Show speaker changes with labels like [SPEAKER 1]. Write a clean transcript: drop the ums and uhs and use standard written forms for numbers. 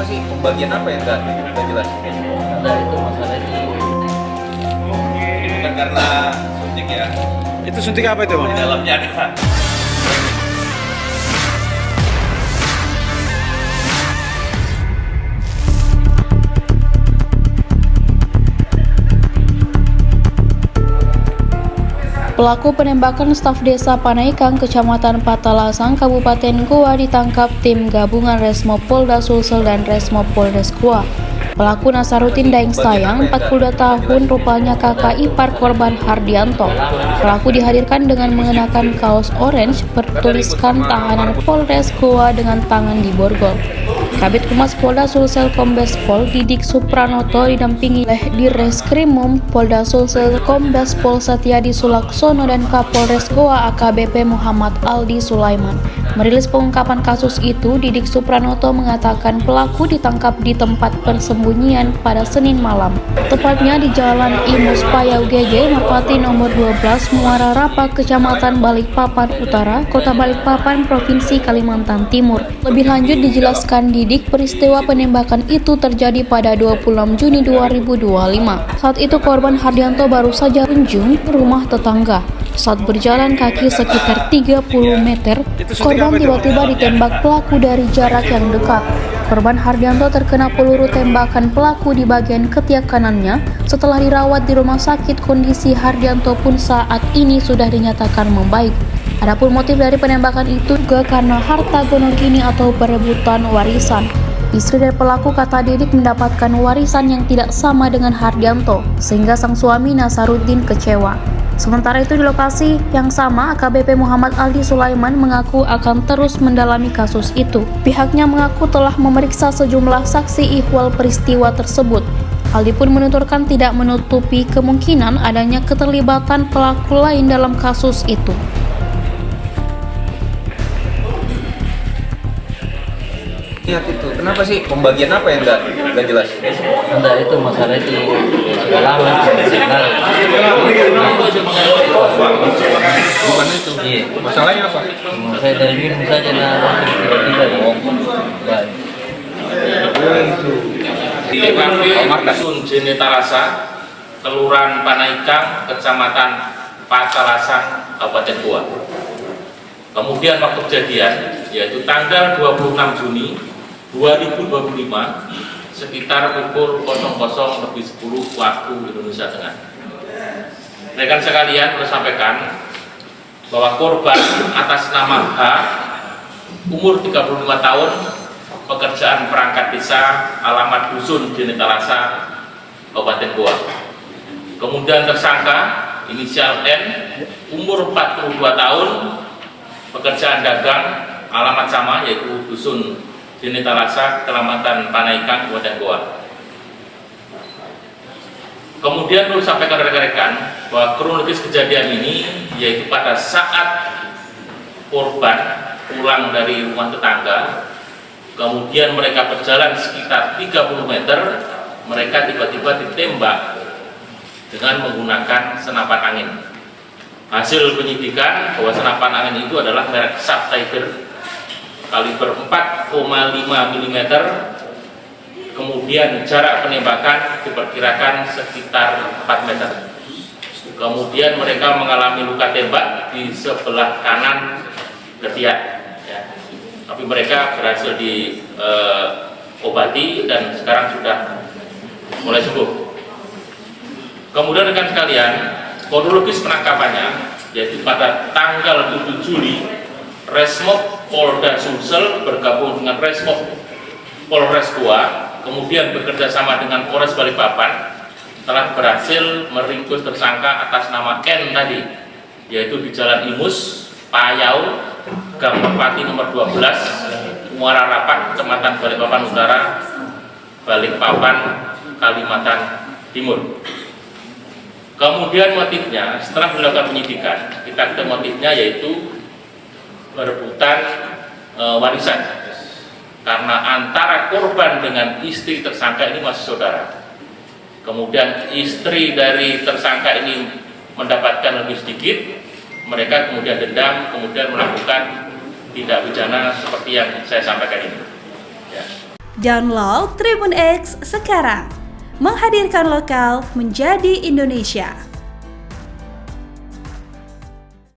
[SPEAKER 1] Kenapa sih pembagian apa yang nggak jelas?
[SPEAKER 2] Nah, itu masalahnya.
[SPEAKER 1] Ini bukan karena suntik ya?
[SPEAKER 3] Itu suntik apa itu,
[SPEAKER 1] Di
[SPEAKER 3] Bang?
[SPEAKER 1] dalamnya ada.
[SPEAKER 4] Pelaku penembakan staf desa Panaikang, Kecamatan Patalasang, Kabupaten Goa ditangkap tim gabungan Resmob Polda Sulsel dan Resmob Polres Goa. Pelaku Nasaruddin Daeng Sayang, 42 tahun, rupanya kakak ipar korban Hardianto. Pelaku dihadirkan dengan mengenakan kaos orange bertuliskan tahanan Polres Goa dengan tangan di borgol. Kabid Humas Polda Sulsel Kombes Pol Didik Supranoto didampingi oleh Direskrimum Polda Sulsel Kombes Pol Satyadi Sulaksono dan Kapolres Goa AKBP Muhammad Aldi Sulaiman. Merilis pengungkapan kasus itu, Didik Supranoto mengatakan pelaku ditangkap di tempat persembunyian pada Senin malam, tepatnya di Jalan Imus Payau GG, Merpati nomor 12, Muara Rapa, Kecamatan Balikpapan Utara, Kota Balikpapan, Provinsi Kalimantan Timur. Lebih lanjut dijelaskan Didik, peristiwa penembakan itu terjadi pada 26 Juni 2025. Saat itu korban Hardianto baru saja kunjung ke rumah tetangga. Saat berjalan kaki sekitar 30 meter, korban tiba-tiba ditembak pelaku dari jarak yang dekat. Korban Hardianto terkena peluru tembakan pelaku di bagian ketiak kanannya. Setelah dirawat di rumah sakit, kondisi Hardianto pun saat ini sudah dinyatakan membaik. Adapun motif dari penembakan itu juga karena harta gonogini atau perebutan warisan. Istri dari pelaku, kata Didik, mendapatkan warisan yang tidak sama dengan Hardianto, sehingga sang suami Nasaruddin kecewa. Sementara itu di lokasi yang sama, AKBP Muhammad Aldi Sulaiman mengaku akan terus mendalami kasus itu. Pihaknya mengaku telah memeriksa sejumlah saksi ihwal peristiwa tersebut. Aldi pun menuturkan tidak menutupi kemungkinan adanya keterlibatan pelaku lain dalam kasus itu.
[SPEAKER 1] Lihat itu, kenapa sih pembagian apa yang nggak jelas?
[SPEAKER 2] Nah, itu masalahnya sudah lama.
[SPEAKER 1] Bukan itu.
[SPEAKER 2] Iya.
[SPEAKER 1] Masalahnya apa?
[SPEAKER 2] Saya dari minum saja tiba-tiba ya. Baik.
[SPEAKER 5] Di TKP Dusun Jenetarasa, Kelurahan Panaikang, Kecamatan Patalasang, Kabupaten Goa. Kemudian waktu kejadian, yaitu tanggal 26 Juni 2025, sekitar pukul 00:10 waktu Indonesia Tengah. Rekan sekalian, perlu sampaikan bahwa korban atas nama H, umur 35 tahun, pekerjaan perangkat desa, alamat dusun Jenetarasa, Kabupaten Goa. Kemudian tersangka inisial N, umur 42 tahun, pekerjaan dagang, alamat sama, yaitu dusun Jenetarasa, Kecamatan Panaikang, Kabupaten Goa. Kemudian perlu sampaikan rekan-rekan bahwa kronologis kejadian ini yaitu pada saat korban pulang dari rumah tetangga, kemudian mereka berjalan sekitar 30 meter, mereka tiba-tiba ditembak dengan menggunakan senapan angin. Hasil penyidikan bahwa senapan angin itu adalah merek Sub Tiger kaliber 4,5 mm, kemudian jarak penembakan diperkirakan sekitar 4 meter. Kemudian mereka mengalami luka tembak di sebelah kanan ketiak, ya. Tapi mereka berhasil diobati dan sekarang sudah mulai sembuh. Kemudian rekan sekalian, kronologis penangkapannya yaitu pada tanggal 7 Juli, Resmob Polda Sulsel bergabung dengan Resmob Polres Goa, kemudian bekerja sama dengan Polres Balikpapan, telah berhasil meringkus tersangka atas nama N tadi, yaitu di Jalan Imus Payau, Gang Merpati nomor 12, Muara Rapak, Kecamatan Balikpapan Utara, Balikpapan, Kalimantan Timur. Kemudian motifnya, setelah dilakukan penyidikan, kita ketemu motifnya yaitu perebutan warisan, karena antara korban dengan istri tersangka ini masih saudara. Kemudian istri dari tersangka ini mendapatkan lebih sedikit, mereka kemudian dendam, kemudian melakukan tindak pidana seperti yang saya sampaikan ini. Ya.
[SPEAKER 3] Download Tribun X sekarang. Menghadirkan lokal menjadi Indonesia.